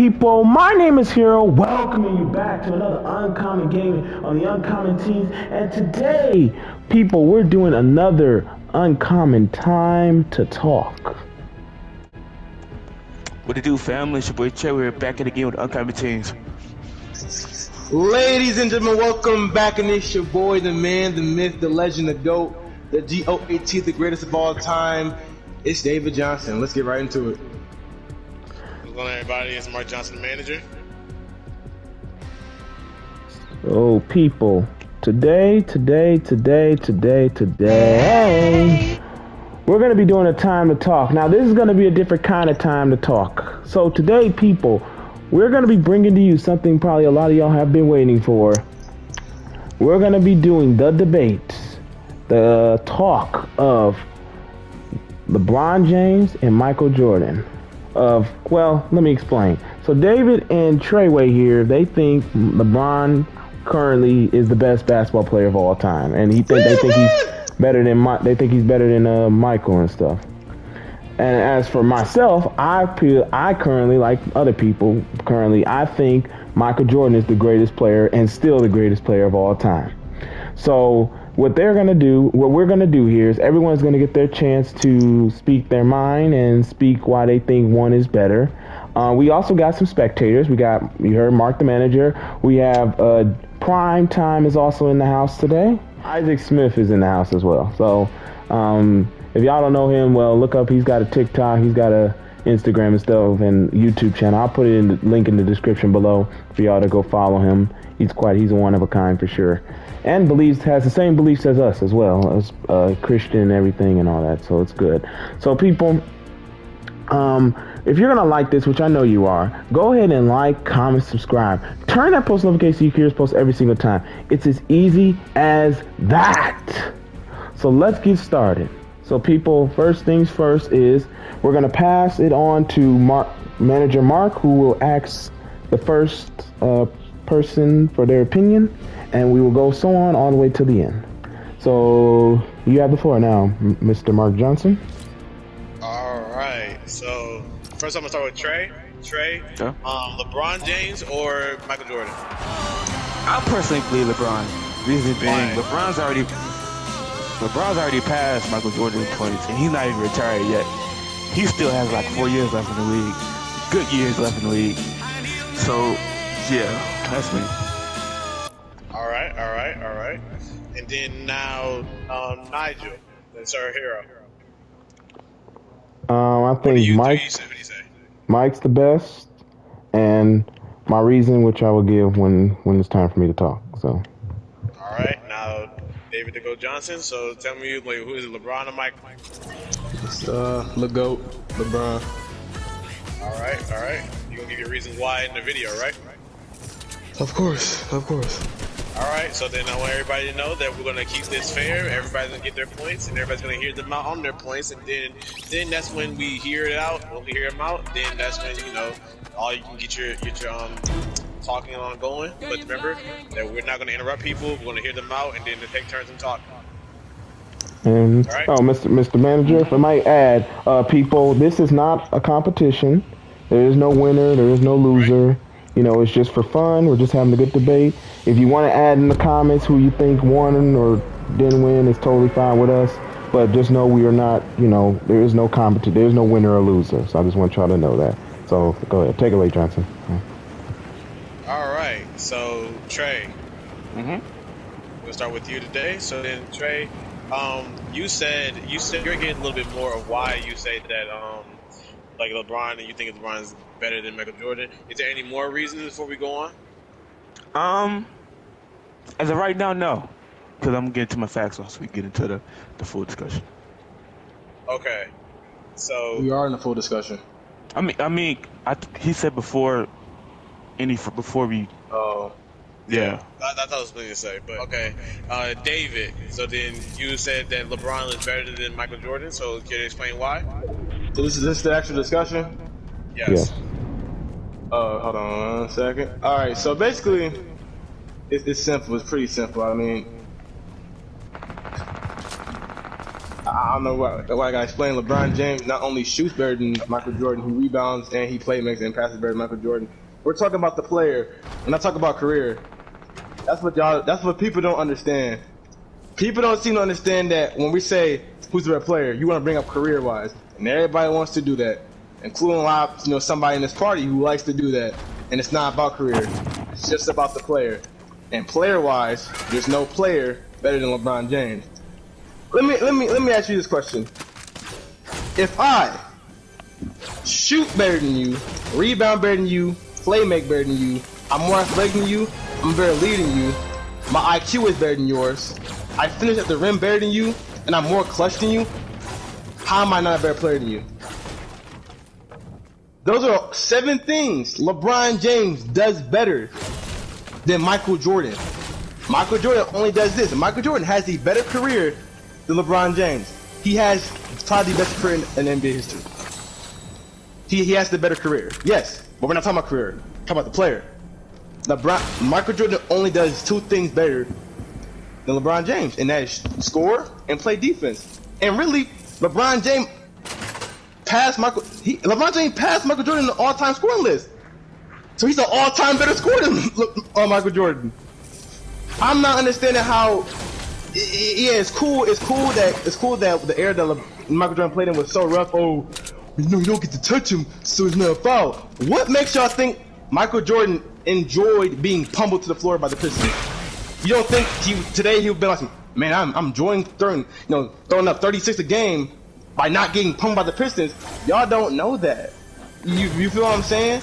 people? My name is Hero. Welcoming you back to another Uncommon Gaming on the Uncommon Teams. And today, people, we're doing another Uncommon Time to Talk. What it do, family? It's your boy Trey. We're back at the game with Uncommon Teams. Ladies and gentlemen, welcome back, and it's your boy, the man, the myth, the legend, the GOAT, the GOAT, the greatest of all time. It's David Johnson. Let's get right into it. What's going on, everybody? It's Mark Johnson, the manager. Oh, people, today, we're going to be doing a time to talk. Now, this is going to be a different kind of time to talk. So today, people, we're going to be bringing to you something probably a lot of y'all have been waiting for. We're going to be doing the debate, the talk of LeBron James and Michael Jordan. Well, let me explain. So David and Treyway here, they think LeBron currently is the best basketball player of all time, and they think he's better than Michael and stuff. And as for myself, I currently, like other people, I think Michael Jordan is the greatest player and still the greatest player of all time. So what we're gonna do here is everyone's gonna get their chance to speak their mind and speak why they think one is better. We also got some spectators. You heard Mark the manager. We have Prime Time is also in the house today. Isaac Smith is in the house as well. So if y'all don't know him, well, look up. He's got a TikTok. He's got a Instagram and stuff and YouTube channel. I'll put it in the link in the description below for y'all to go follow him. He's a one of a kind for sure. And has the same beliefs as us as well, as Christian and everything and all that. So it's good. So people, if you're gonna like this, which I know you are, go ahead and like, comment, subscribe. Turn that post notification so you can hear us post every single time. It's as easy as that. So let's get started. So people, first things first is we're gonna pass it on to Manager Mark, who will ask the first person for their opinion, and we will go so on all the way to the end. So you have the floor now, Mr. Mark Johnson. All right. So first, I'm gonna start with Trey. Yeah. LeBron James or Michael Jordan? I personally believe LeBron. Reason being, LeBron's already passed Michael Jordan in 2010. He's not even retired yet. He still has like 4 years left in the league. Good years left in the league. So, yeah, that's me. All right. And then now, Nigel, that's our hero. I think Mike's the best, and my reason, which I will give when it's time for me to talk. So. All right, now David the Goat Johnson. So tell me, who is it, LeBron or Mike? It's LeGoat, LeBron. All right. You gonna give your reasons why in the video, right? Of course. All right, so then I want everybody to know that we're gonna keep this fair. Everybody's gonna get their points, and everybody's gonna hear them out on their points, and then that's when we hear it out. When we hear them out, then that's when all you can get your talking on going. But remember that we're not gonna interrupt people. We're gonna hear them out, and then they take turns and talk. And right. Mr. Manager, if I might add, people, this is not a competition. There is no winner. There is no loser. Right. It's just for fun. We're just having a good debate. If you want to add in the comments who you think won or didn't win, it's totally fine with us. But just know we are not, there is no competition. There is no winner or loser. So I just want y'all to know that. So go ahead. Take it away, Johnson. All right. So, Trey. We'll start with you today. So then, Trey, you said you're getting a little bit more of why you say that, like LeBron, and you think LeBron's better than Michael Jordan. Is there any more reasons before we go on? As of right now, no, because I'm getting to my facts once we get into the full discussion. Okay, so we are in the full discussion. He said before we. Oh. Yeah. I thought I was going to say, but okay. David, so then you said that LeBron is better than Michael Jordan, so can you explain why? So this is the actual discussion? Yes. Hold on 1 second. Alright, so basically, it's simple. It's pretty simple. I I don't know what I gotta explain. LeBron James not only shoots better than Michael Jordan, he rebounds and he playmakes and passes better than Michael Jordan. We're talking about the player. When I talk about career, that's what people don't understand. People don't seem to understand that when we say who's the better player, you want to bring up career-wise, and everybody wants to do that, including a lot, somebody in this party who likes to do that. And it's not about career; it's just about the player. And player-wise, there's no player better than LeBron James. Let me ask you this question: if I shoot better than you, rebound better than you, play make better than you, I'm more athletic than you, I'm better leading you, my IQ is better than yours, I finish at the rim better than you, and I'm more clutch than you, how am I not a better player than you? Those are 7 things LeBron James does better than Michael Jordan. Michael Jordan only does this. And Michael Jordan has a better career than LeBron James. He has probably the best career in NBA history. He has the better career. Yes, but we're not talking about career. We're talking about the player. Michael Jordan only does 2 things better than LeBron James, and that is score and play defense. And really, LeBron James passed Michael Jordan in the all-time scoring list. So he's an all-time better scorer than Michael Jordan. I'm not understanding how. Yeah, it's cool that the era that Michael Jordan played in was so rough. Oh, you don't get to touch him, so it's not a foul. What makes y'all think Michael Jordan enjoyed being pummeled to the floor by the Pistons? You don't think today he would be like, man, I'm enjoying throwing up 36 a game by not getting pummeled by the Pistons? Y'all don't know that. You feel what I'm saying?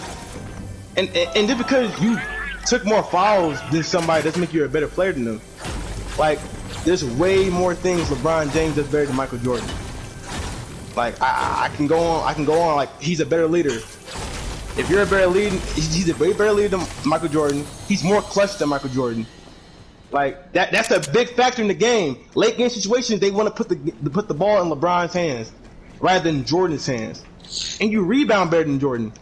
And just because you took more fouls than somebody doesn't make you a better player than them. Like, there's way more things LeBron James does better than Michael Jordan. Like, I can go on like he's a better leader. If you're a better leader, he's a way better leader than Michael Jordan. He's more clutch than Michael Jordan. Like that's a big factor in the game. Late game situations, they want to put the ball in LeBron's hands rather than Jordan's hands. And you rebound better than Jordan.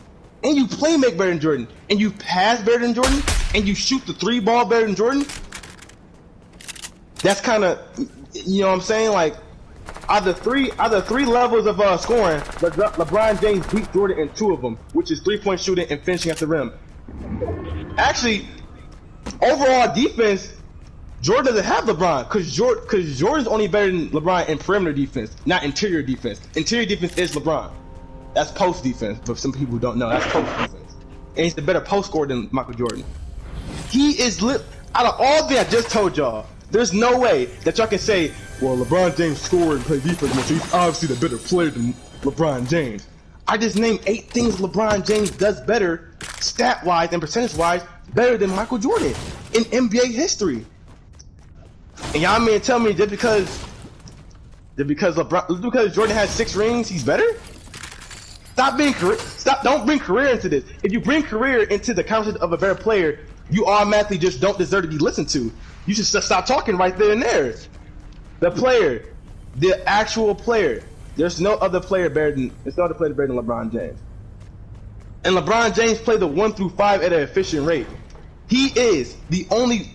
And you play make better than Jordan. And you pass better than Jordan. And you shoot the 3 ball better than Jordan. That's kind of, you know what I'm saying? Like, out of the three levels of scoring, LeBron James beat Jordan in 2 of them, which is 3-point shooting and finishing at the rim. Actually, overall defense, Jordan doesn't have LeBron because Jordan's only better than LeBron in perimeter defense, not interior defense. Interior defense is LeBron. That's post defense, but some people don't know. That's post defense. And he's the better post scorer than Michael Jordan. He is out of all that I just told y'all, there's no way that y'all can say, well, LeBron James scored and played defense more, so he's obviously the better player than LeBron James. I just named 8 things LeBron James does better, stat-wise and percentage-wise, better than Michael Jordan in NBA history. And y'all mean tell me just because Jordan has 6 rings, he's better? Don't bring career into this. If you bring career into the conversation of a better player, you automatically just don't deserve to be listened to. You should stop talking right there and there. The player, the actual player. There's no other player better than LeBron James. And LeBron James played the 1 through 5 at an efficient rate. He is the only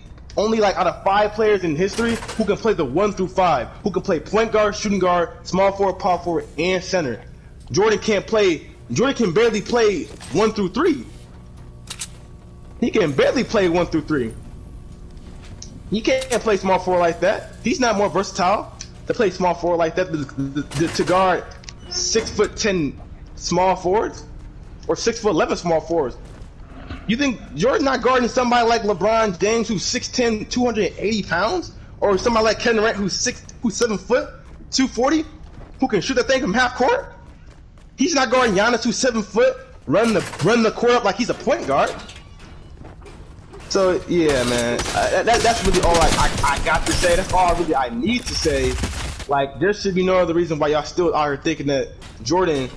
like out of 5 players in history who can play the 1 through 5, who can play point guard, shooting guard, small forward, power forward, and center. Jordan can barely play 1 through 3. He can barely play 1 through 3. He can't play small forward like that. He's not more versatile to play small forward like that to guard 6'10" small forwards or 6'11" small forwards. You think Jordan's not guarding somebody like LeBron James who's 6'10", 280 pounds, or somebody like Kevin Durant who's 7 foot, 240, who can shoot that thing from half court? He's not guarding Giannis who's 7 foot, run the court up like he's a point guard. So yeah, man, that's really all I got to say. That's all really I need to say. Like, there should be no other reason why y'all still are thinking that Jordan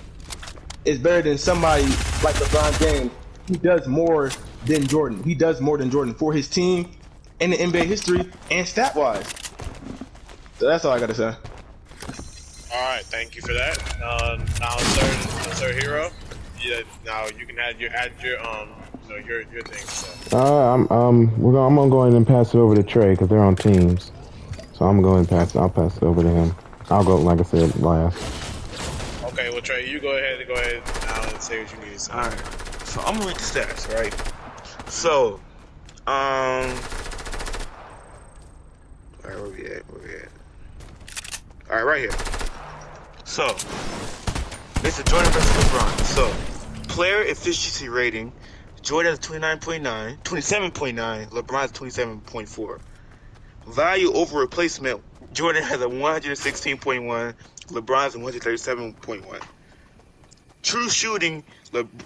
is better than somebody like LeBron James. He does more than Jordan. He does more than Jordan for his team and the NBA history and stat-wise. So that's all I got to say. All right, thank you for that. Now, Sir Hero, yeah, now you can add your thing. So. I'm gonna go ahead and pass it over to Trey because they're on teams. So I'm going to I'll pass it over to him. I'll go, like I said, last. Okay, well, Trey, you go ahead now and say what you need to say. All right. So I'm gonna read the stats, right? So, all right, where we at? All right, right here. So, it's a Jordan versus LeBron. So, player efficiency rating: Jordan has 27.9. LeBron has 27.4. Value over replacement: Jordan has a 116.1. LeBron has a 137.1. True shooting: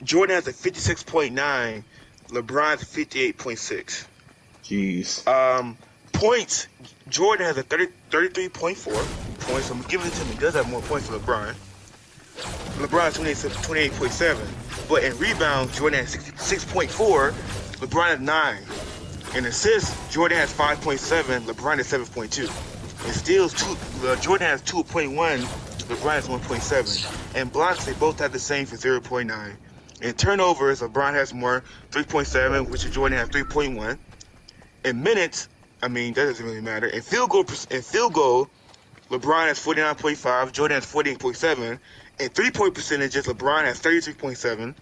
Jordan has a 56.9. LeBron has a 58.6. Jeez. Points: Jordan has a 33.4 points. I'm giving it to him. He does have more points than LeBron. LeBron has 28.7. But in rebounds, Jordan has 66.4. LeBron has 9. In assists, Jordan has 5.7. LeBron has 7.2. In steals, Jordan has 2.1. LeBron has 1.7. And blocks, they both have the same for 0.9. In turnovers, LeBron has more, 3.7, which Jordan has 3.1. In minutes, I mean, that doesn't really matter. In field goal, LeBron has 49.5, Jordan has 48.7. In three-point percentages, LeBron has 33.7,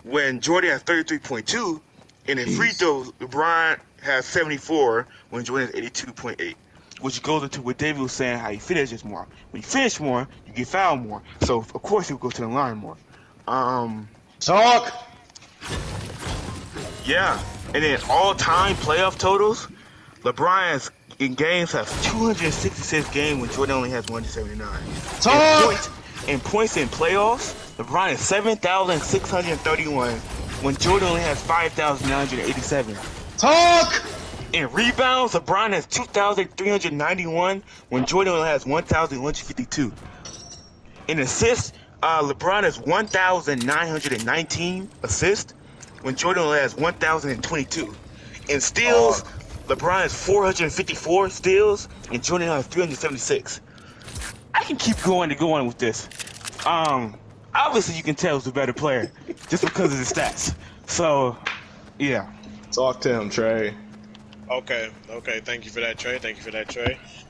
when Jordan has 33.2. And in free throws, LeBron has 74, when Jordan has 82.8. Which goes into what David was saying, how he finishes more. When you finish more, you get fouled more. So, of course, he'll go to the line more. Talk. Yeah. And then all-time playoff totals, LeBron in games has 266 games when Jordan only has 179. Talk. In points in playoffs, LeBron is 7,631 when Jordan only has 5,987. Talk. In rebounds, LeBron has 2,391 when Jordan only has 1,152. In assists, LeBron has 1,919 assists when Jordan only has 1,022. In steals, LeBron has 454 steals and Jordan has 376. I can keep going with this. Obviously you can tell who's a better player just because of the stats. So, yeah. Talk to him, Trey. Okay. Thank you for that, Trey.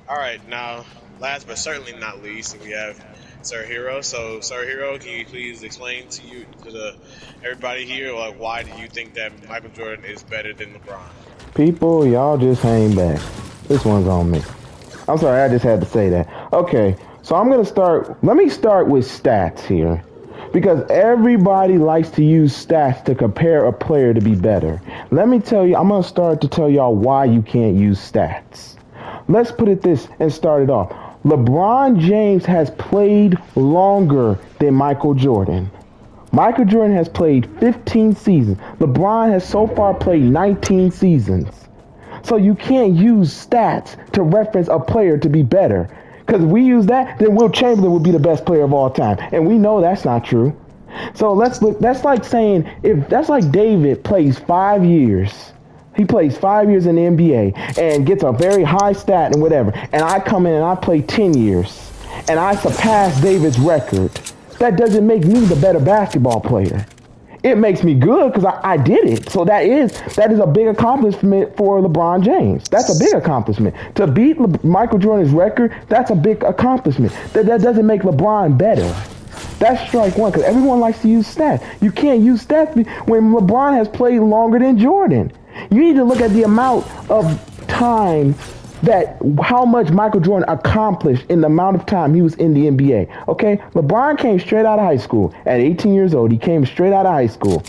All right, now, last but certainly not least, we have Sir Hero. So, Sir Hero, can you please explain to everybody here, like, why do you think that Michael Jordan is better than LeBron? People, y'all just hang back. This one's on me. I'm sorry, I just had to say that. Okay, so let me start with stats here. Because everybody likes to use stats to compare a player to be better. Let me tell you, I'm going to start to tell y'all why you can't use stats. Let's put it this and start it off. LeBron James has played longer than Michael Jordan. Michael Jordan has played 15 seasons. LeBron has so far played 19 seasons. So you can't use stats to reference a player to be better. Because if we use that, then Will Chamberlain would be the best player of all time. And we know that's not true. So let's look, that's like saying, that's like David plays 5 years. He plays 5 years in the NBA and gets a very high stat and whatever. And I come in and I play 10 years. And I surpass David's record. That doesn't make me the better basketball player. It makes me good because I did it. So that is a big accomplishment for LeBron James. That's a big accomplishment. To beat Michael Jordan's record, that's a big accomplishment. That doesn't make LeBron better. That's strike one, because everyone likes to use stats. You can't use stats when LeBron has played longer than Jordan. You need to look at the amount of time how much Michael Jordan accomplished in the amount of time he was in the NBA. Okay, LeBron came straight out of high school at 18 years old. He came straight out of high school,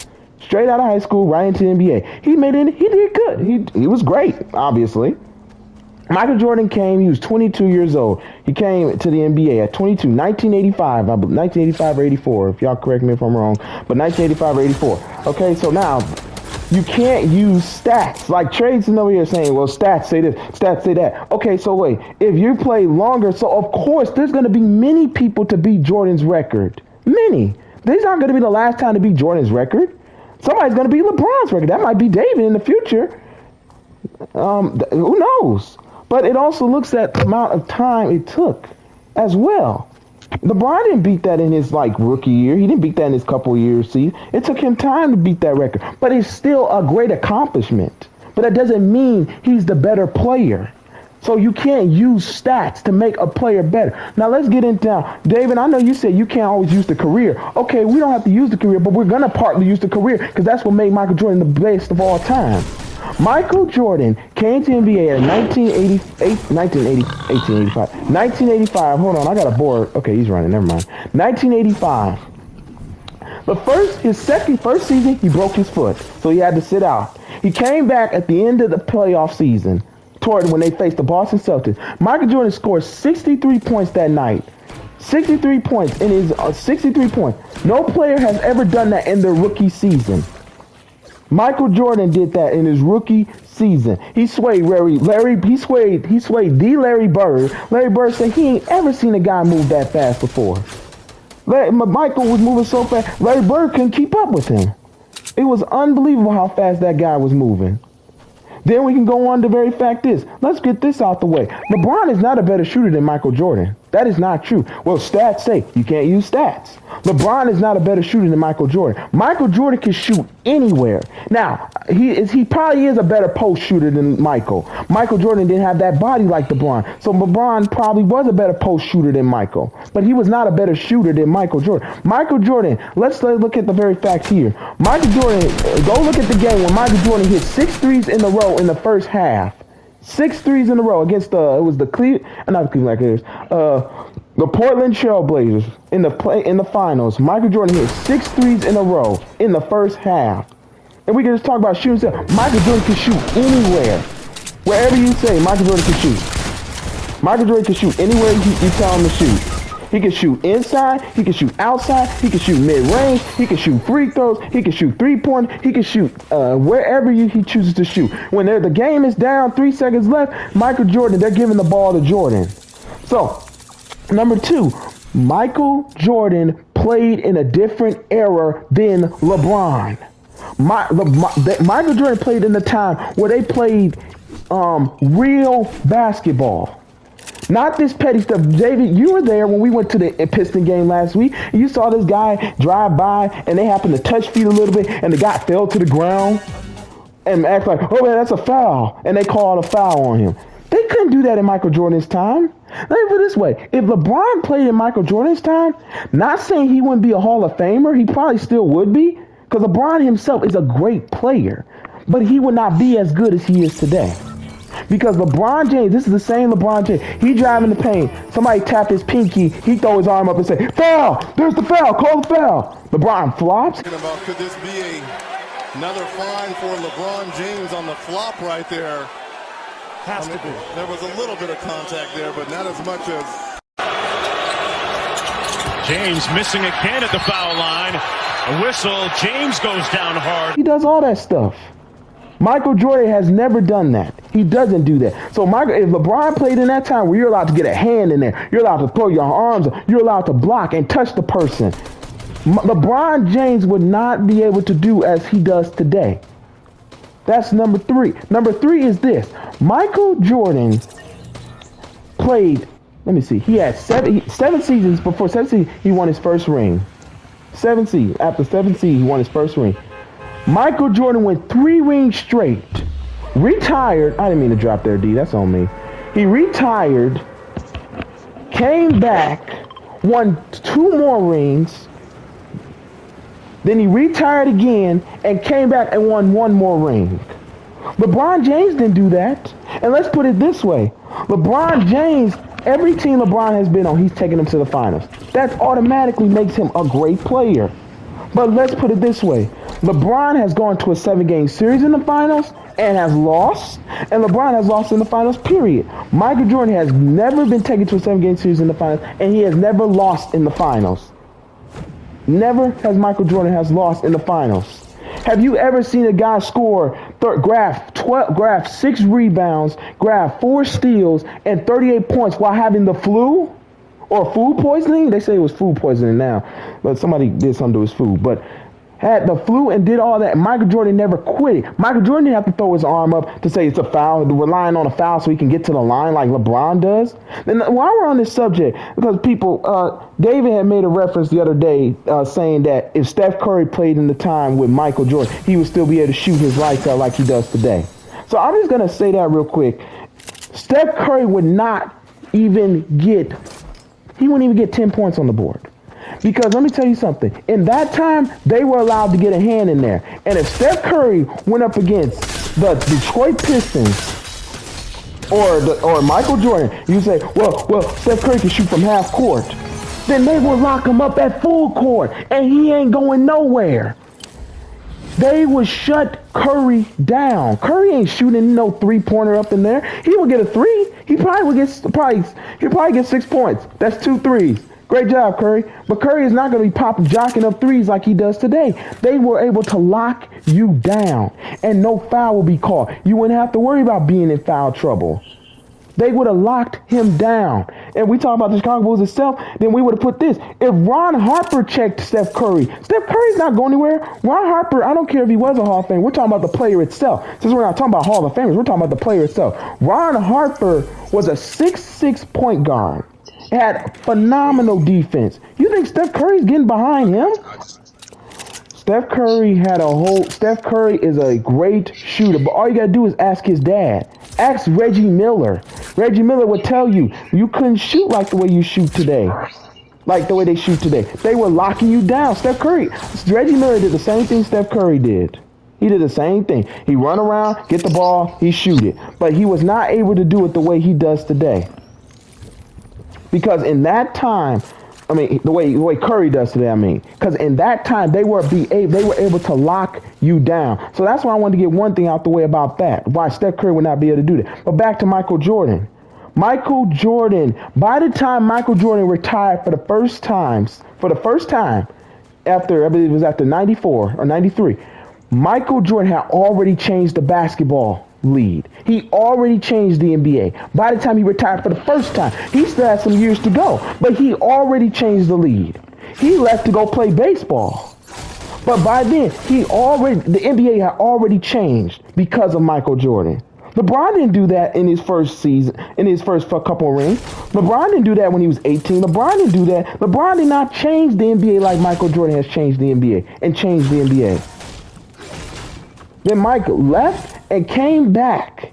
right into the NBA. He did good. He was great, obviously. Michael Jordan came, he was 22 years old. He came to the NBA at 22, 1985 or 84, if y'all correct me if I'm wrong, but 1985 or 84. Okay, so now, you can't use stats. Like Trey's over here saying, well, stats say this, stats say that. Okay, so wait, if you play longer, so of course there's going to be many people to beat Jordan's record. Many. These aren't going to be the last time to beat Jordan's record. Somebody's going to beat LeBron's record. That might be David in the future. Who knows? But it also looks at the amount of time it took as well. LeBron didn't beat that in his rookie year. He didn't beat that in his couple years. See, it took him time to beat that record, but it's still a great accomplishment. But that doesn't mean he's the better player. So you can't use stats to make a player better. Now let's get into now. David, I know you said you can't always use the career. Okay, we don't have to use the career, but we're going to partly use the career because that's what made Michael Jordan the best of all time. Michael Jordan came to NBA in 1985. Hold on, I got a board. Okay, he's running. Never mind. 1985. First season, he broke his foot, so he had to sit out. He came back at the end of the playoff season, toward when they faced the Boston Celtics. Michael Jordan scored 63 points that night. 63 points in his 63 points. No player has ever done that in their rookie season. Michael Jordan did that in his rookie season. He swayed Larry Bird. Larry Bird said he ain't ever seen a guy move that fast before. Michael was moving so fast, Larry Bird couldn't keep up with him. It was unbelievable how fast that guy was moving. Then we can go on to the very fact is, let's get this out the way. LeBron is not a better shooter than Michael Jordan. That is not true. Well, stats say you can't use stats. LeBron is not a better shooter than Michael Jordan. Michael Jordan can shoot anywhere. Now, he probably is a better post shooter than Michael. Michael Jordan didn't have that body like LeBron. So LeBron probably was a better post shooter than Michael. But he was not a better shooter than Michael Jordan. Michael Jordan, let's look at the very facts here. Michael Jordan, go look at the game when Michael Jordan hit 6 threes in a row in the first half. 6 threes in a row against the Portland Trailblazers in the finals. Michael Jordan hit 6 threes in a row in the first half. And we can just talk about shooting. Michael Jordan can shoot anywhere. Wherever you say, Michael Jordan can shoot. Michael Jordan can shoot anywhere you tell him to shoot. He can shoot inside, he can shoot outside, he can shoot mid-range, he can shoot free throws, he can shoot three-point, he can shoot wherever he chooses to shoot. When the game is down, 3 seconds left, Michael Jordan, they're giving the ball to Jordan. So, number 2, Michael Jordan played in a different era than LeBron. Michael Jordan played in the time where they played real basketball. Not this petty stuff. David, you were there when we went to the Piston game last week. And you saw this guy drive by and they happened to touch feet a little bit and the guy fell to the ground and act like, oh man, that's a foul. And they called a foul on him. They couldn't do that in Michael Jordan's time. Let me put it this way. If LeBron played in Michael Jordan's time, not saying he wouldn't be a Hall of Famer, he probably still would be, because LeBron himself is a great player, but he would not be as good as he is today. Because LeBron James, this is the same LeBron James. He driving the paint. Somebody tap his pinky. He throw his arm up and say, foul! There's the foul! Call the foul! LeBron flops. About could this be another fine for LeBron James on the flop right there? Has to be. There was a little bit of contact there, but not as much as... James missing again at the foul line. A whistle. James goes down hard. He does all that stuff. Michael Jordan has never done that. He doesn't do that. So if LeBron played in that time where you're allowed to get a hand in there, you're allowed to throw your arms, you're allowed to block and touch the person, LeBron James would not be able to do as he does today. That's number 3. Number 3 is this. Michael Jordan played, let me see, he had 7 seasons. Before 7 seasons, he won his first ring. 7 seasons. After 7 seasons, he won his first ring. Michael Jordan went 3 rings straight. Retired. I didn't mean to drop there, D. That's on me. He retired, came back, won 2 more rings. Then he retired again and came back and won 1 more ring. LeBron James didn't do that. And let's put it this way. LeBron James, every team LeBron has been on, he's taken them to the finals. That automatically makes him a great player. But let's put it this way. LeBron has gone to a 7-game series in the finals and has lost. And LeBron has lost in the finals, period. Michael Jordan has never been taken to a 7-game series in the finals, and he has never lost in the finals. Never has Michael Jordan has lost in the finals. Have you ever seen a guy score, grab 6 rebounds, grab 4 steals, and 38 points while having the flu? Or food poisoning? They say it was food poisoning now, but somebody did something to his food. But had the flu and did all that. Michael Jordan never quit it. Michael Jordan didn't have to throw his arm up to say it's a foul, relying on a foul so he can get to the line like LeBron does. Then while we're on this subject, because David had made a reference the other day saying that if Steph Curry played in the time with Michael Jordan, he would still be able to shoot his lights out like he does today. So I'm just going to say that real quick. Steph Curry would not even get, he wouldn't even get 10 points on the board. Because let me tell you something. In that time, they were allowed to get a hand in there. And if Steph Curry went up against the Detroit Pistons or Michael Jordan, you say, well, Steph Curry can shoot from half court. Then they will lock him up at full court, and he ain't going nowhere. They would shut Curry down. Curry ain't shooting no three-pointer up in there. He would get a three. He probably get 6 points. That's 2 threes. Great job, Curry. But Curry is not going to be jocking up threes like he does today. They were able to lock you down, and no foul will be called. You wouldn't have to worry about being in foul trouble. They would have locked him down. And we talk about the Chicago Bulls itself, then we would have put this. If Ron Harper checked Steph Curry's not going anywhere. Ron Harper, I don't care if he was a Hall of Famer. We're talking about the player itself. Since we're not talking about Hall of Famers, we're talking about the player itself. Ron Harper was a 6'6" point guard. Had phenomenal defense. You think Steph Curry's getting behind him? Steph Curry is a great shooter, but all you gotta do is ask his dad. Ask Reggie Miller. Reggie Miller would tell you, you couldn't shoot like the way you shoot today. Like the way they shoot today. They were locking you down. Reggie Miller did the same thing Steph Curry did. He did the same thing. He run around, get the ball, he shoot it. But he was not able to do it the way he does today. Because in that time, the way Curry does today, because in that time they were able to lock you down. So that's why I wanted to get one thing out the way about that. Why Steph Curry would not be able to do that. But back to Michael Jordan. Michael Jordan, by the time Michael Jordan retired for the first time, after, I believe it was after 94 or 93, Michael Jordan had already changed the basketball lead. He already changed the NBA. By the time he retired for the first time, he still had some years to go, but he already changed the lead. He left to go play baseball. But by then, the NBA had already changed because of Michael Jordan. LeBron didn't do that in his first season, in his first couple of rings. LeBron didn't do that when he was 18. LeBron didn't do that. LeBron did not change the NBA like Michael Jordan has changed the NBA and changed the NBA. Then Mike left and came back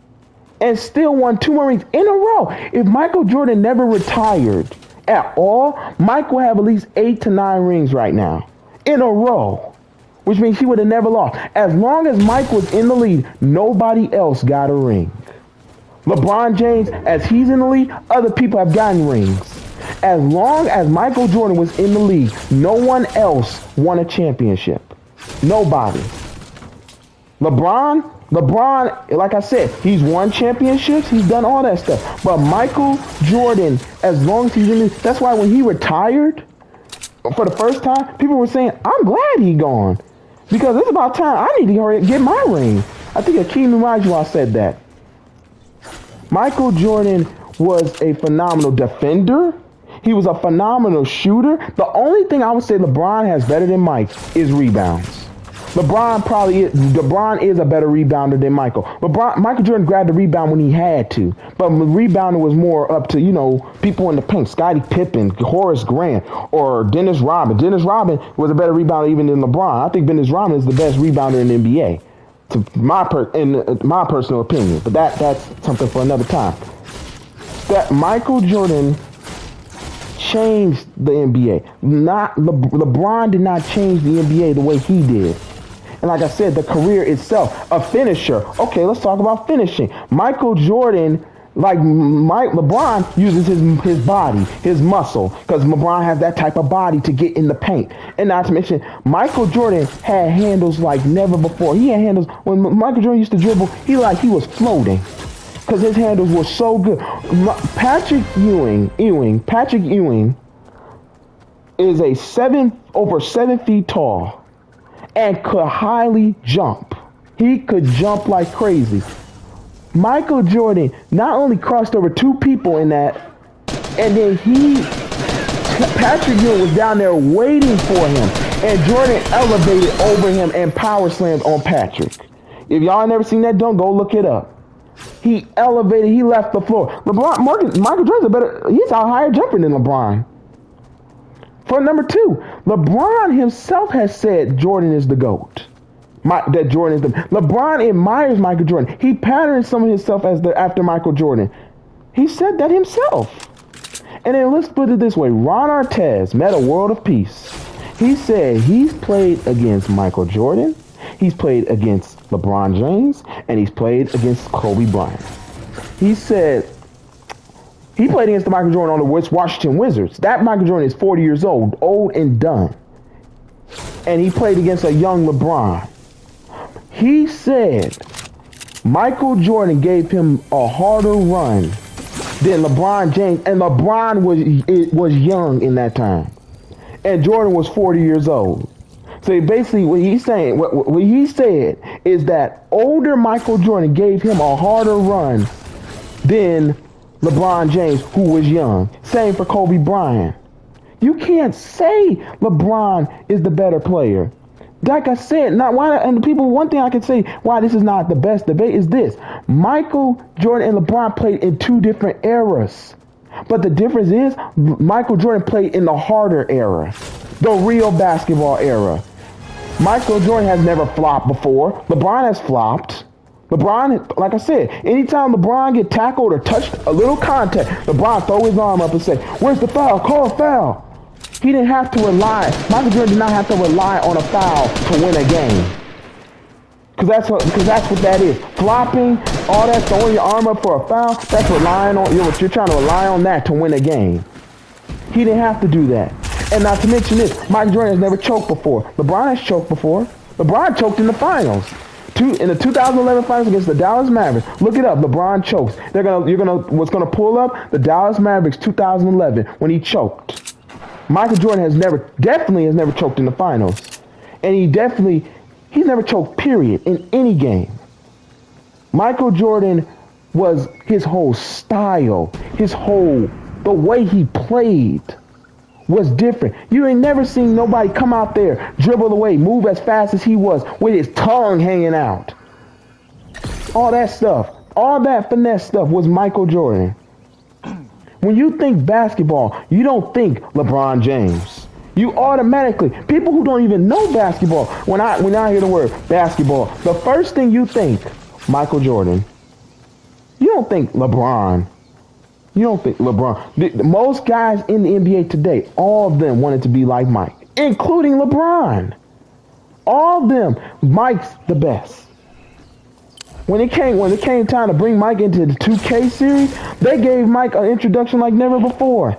and still won 2 more rings in a row. If Michael Jordan never retired at all, Mike will have at least 8 to 9 rings right now in a row, which means he would have never lost. As long as Mike was in the league, nobody else got a ring. LeBron James, as he's in the league, other people have gotten rings. As long as Michael Jordan was in the league, no one else won a championship. Nobody. LeBron, like I said, he's won championships. He's done all that stuff. But Michael Jordan, as long as he's in this, that's why when he retired for the first time, people were saying, I'm glad he gone. Because it's about time. I need to hurry up and get my ring. I think Akeem Olajuwon said that. Michael Jordan was a phenomenal defender. He was a phenomenal shooter. The only thing I would say LeBron has better than Mike is rebounds. LeBron is a better rebounder than Michael. Michael Jordan grabbed the rebound when he had to, but the rebounder was more up to, people in the paint, Scottie Pippen, Horace Grant, or Dennis Rodman. Dennis Rodman was a better rebounder even than LeBron. I think Dennis Rodman is the best rebounder in the NBA, in my personal opinion. But that's something for another time. That Michael Jordan changed the NBA. LeBron did not change the NBA the way he did. And like I said, the career itself, a finisher. Okay, let's talk about finishing. Michael Jordan, LeBron uses his body, his muscle, because LeBron has that type of body to get in the paint. And not to mention, Michael Jordan had handles like never before. He had handles, when Michael Jordan used to dribble, he was floating, because his handles were so good. Patrick Ewing is over 7 feet tall and could highly jump. He could jump like crazy. Michael Jordan not only crossed over 2 people in that, and then Patrick Ewing was down there waiting for him, and Jordan elevated over him and power slammed on Patrick. If y'all never seen that dunk, go look it up. He elevated, he left the floor. Michael Jordan's he's a higher jumper than LeBron. For number 2, LeBron himself has said Jordan is the GOAT. LeBron admires Michael Jordan. He patterns some of himself after Michael Jordan. He said that himself. And then let's put it this way. Ron Artest met a world of peace. He said he's played against Michael Jordan, he's played against LeBron James, and he's played against Kobe Bryant. He said he played against the Michael Jordan on the Washington Wizards. That Michael Jordan is 40 years old and done. And he played against a young LeBron. He said Michael Jordan gave him a harder run than LeBron James, and LeBron was young in that time, and Jordan was 40 years old. So basically, what he said is that older Michael Jordan gave him a harder run than LeBron James, who was young. Same for Kobe Bryant. You can't say LeBron is the better player. Like I said, one thing I can say why this is not the best debate is this. Michael Jordan and LeBron played in two different eras. But the difference is Michael Jordan played in the harder era, the real basketball era. Michael Jordan has never flopped before. LeBron has flopped. LeBron, like I said, anytime LeBron get tackled or touched a little contact, LeBron throw his arm up and say, "Where's the foul? Call a foul." He didn't have to rely. Michael Jordan did not have to rely on a foul to win a game. Because that's what that is. Flopping, all that, throwing your arm up for a foul, that's relying on, you're trying to rely on that to win a game. He didn't have to do that. And not to mention this, Michael Jordan has never choked before. LeBron has choked before. LeBron choked in the finals. In the 2011 finals against the Dallas Mavericks. Look it up. LeBron chokes. What's gonna pull up? The Dallas Mavericks 2011 when he choked. Michael Jordan definitely has never choked in the finals. And he's never choked, period, in any game. Michael Jordan was his whole style, the way he played was different. You ain't never seen nobody come out there, dribble away, move as fast as he was with his tongue hanging out. All that stuff, all that finesse stuff was Michael Jordan. When you think basketball, you don't think LeBron James. You automatically, people who don't even know basketball, when I hear the word basketball, the first thing you think, Michael Jordan. You don't think LeBron. Most guys in the NBA today, all of them wanted to be like Mike, including LeBron. All of them, Mike's the best. When it came time to bring Mike into the 2K series, they gave Mike an introduction like never before.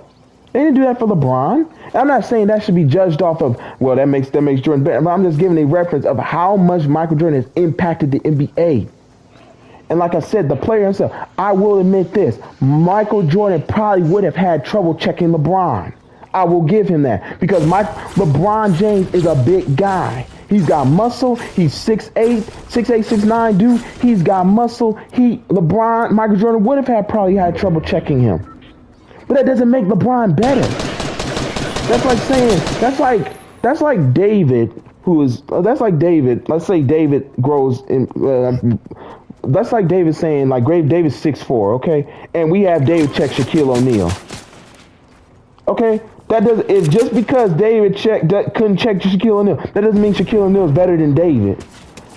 They didn't do that for LeBron. I'm not saying that should be judged off of, well, that makes Jordan better. But I'm just giving a reference of how much Michael Jordan has impacted the NBA. And like I said, the player himself, I will admit this, Michael Jordan probably would have had trouble checking LeBron. I will give him that because LeBron James is a big guy. He's got muscle. He's 6'8", 6'9", dude. He's got muscle. Michael Jordan would have probably had trouble checking him. But that doesn't make LeBron better. That's like David, let's say David grows in, that's like David saying, like David's 6'4", okay? And we have David check Shaquille O'Neal. Okay? It's just because David couldn't check Shaquille O'Neal, that doesn't mean Shaquille O'Neal is better than David.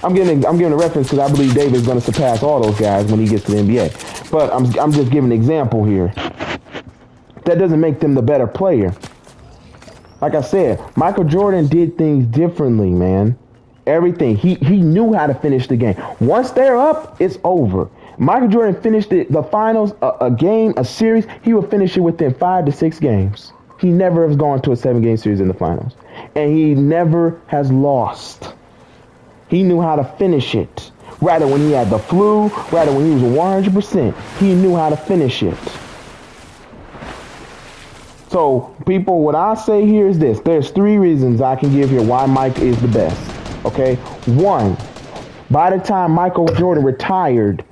I'm giving a reference because I believe David is going to surpass all those guys when he gets to the NBA. But I'm just giving an example here. That doesn't make them the better player. Like I said, Michael Jordan did things differently, man. Everything. He knew how to finish the game. Once they're up, it's over. Michael Jordan finished the finals, a series, he would finish it within 5 to 6 games. He never has gone to a 7-game series in the finals. And he never has lost. He knew how to finish it. Rather when he had the flu, rather when he was 100%, he knew how to finish it. So, people, what I say here is this. There's 3 reasons I can give here why Mike is the best. Okay? 1, by the time Michael Jordan retired,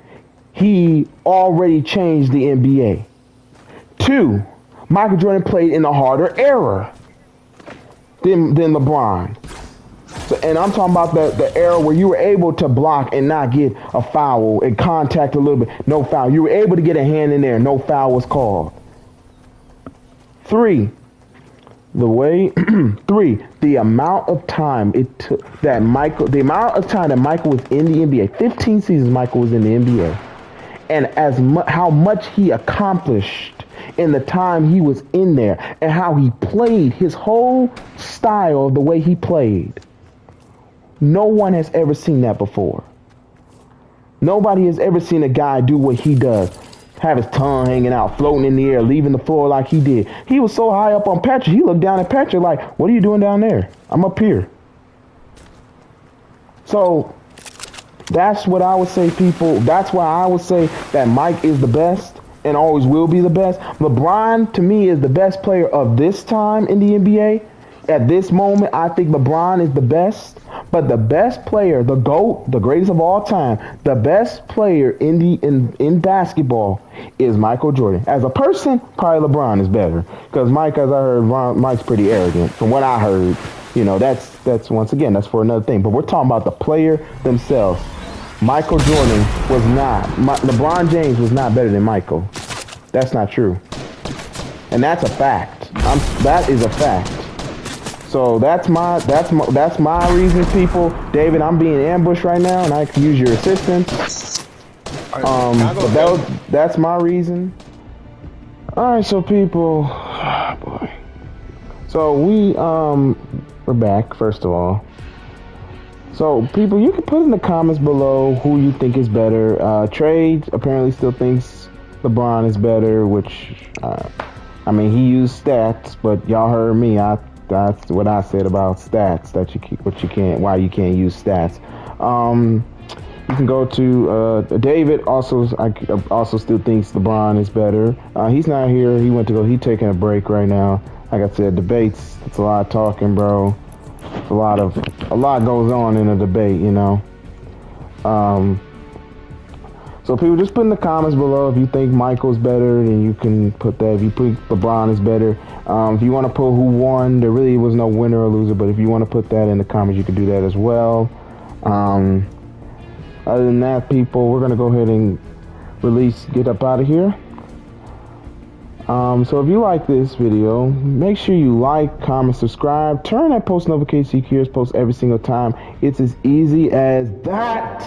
he already changed the NBA. 2, Michael Jordan played in a harder era than LeBron. So, and I'm talking about the era where you were able to block and not get a foul and contact a little bit. No foul. You were able to get a hand in there. No foul was called. 3, the amount of time it took that Michael was in the NBA. 15 seasons Michael was in the NBA. and how much he accomplished in the time he was in there, and how he played, his whole style of the way he played. No one has ever seen that before. Nobody has ever seen a guy do what he does. Have his tongue hanging out, floating in the air, leaving the floor like he did. He was so high up on Patrick, he looked down at Patrick like, what are you doing down there? I'm up here. So that's what I would say, people. That's why I would say that Mike is the best and always will be the best. LeBron, to me, is the best player of this time in the NBA. At this moment, I think LeBron is the best. But the best player, the GOAT, the greatest of all time, the best player in basketball is Michael Jordan. As a person, probably LeBron is better. Because Mike, as I heard, Mike's pretty arrogant. From what I heard, that's once again, that's for another thing. But we're talking about the player themselves. Michael Jordan was not. LeBron James was not better than Michael. That's not true. And that's a fact. That is a fact. So that's my reason, people. David, I'm being ambushed right now, and I can use your assistance. But that's my reason. All right, so people, oh boy. So we're back. First of all, so people, you can put in the comments below who you think is better. Trade apparently still thinks LeBron is better, which I mean, he used stats, but y'all heard me. That's what I said about stats. Why you can't use stats. You can go to David. Also still thinks LeBron is better. He's not here. He's taking a break right now. Like I said, debates. It's a lot of talking, bro. It's a lot goes on in a debate, So people, just put in the comments below if you think Michael's better, then you can put that. If you think LeBron is better, if you want to put who won, there really was no winner or loser. But if you want to put that in the comments, you can do that as well. Other than that, people, we're gonna go ahead and get up out of here. So if you like this video, make sure you like, comment, subscribe, turn that post notification so you can hear us post every single time. It's as easy as that.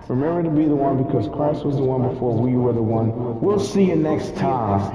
Remember to be the one because Christ was the one before we were the one. We'll see you next time.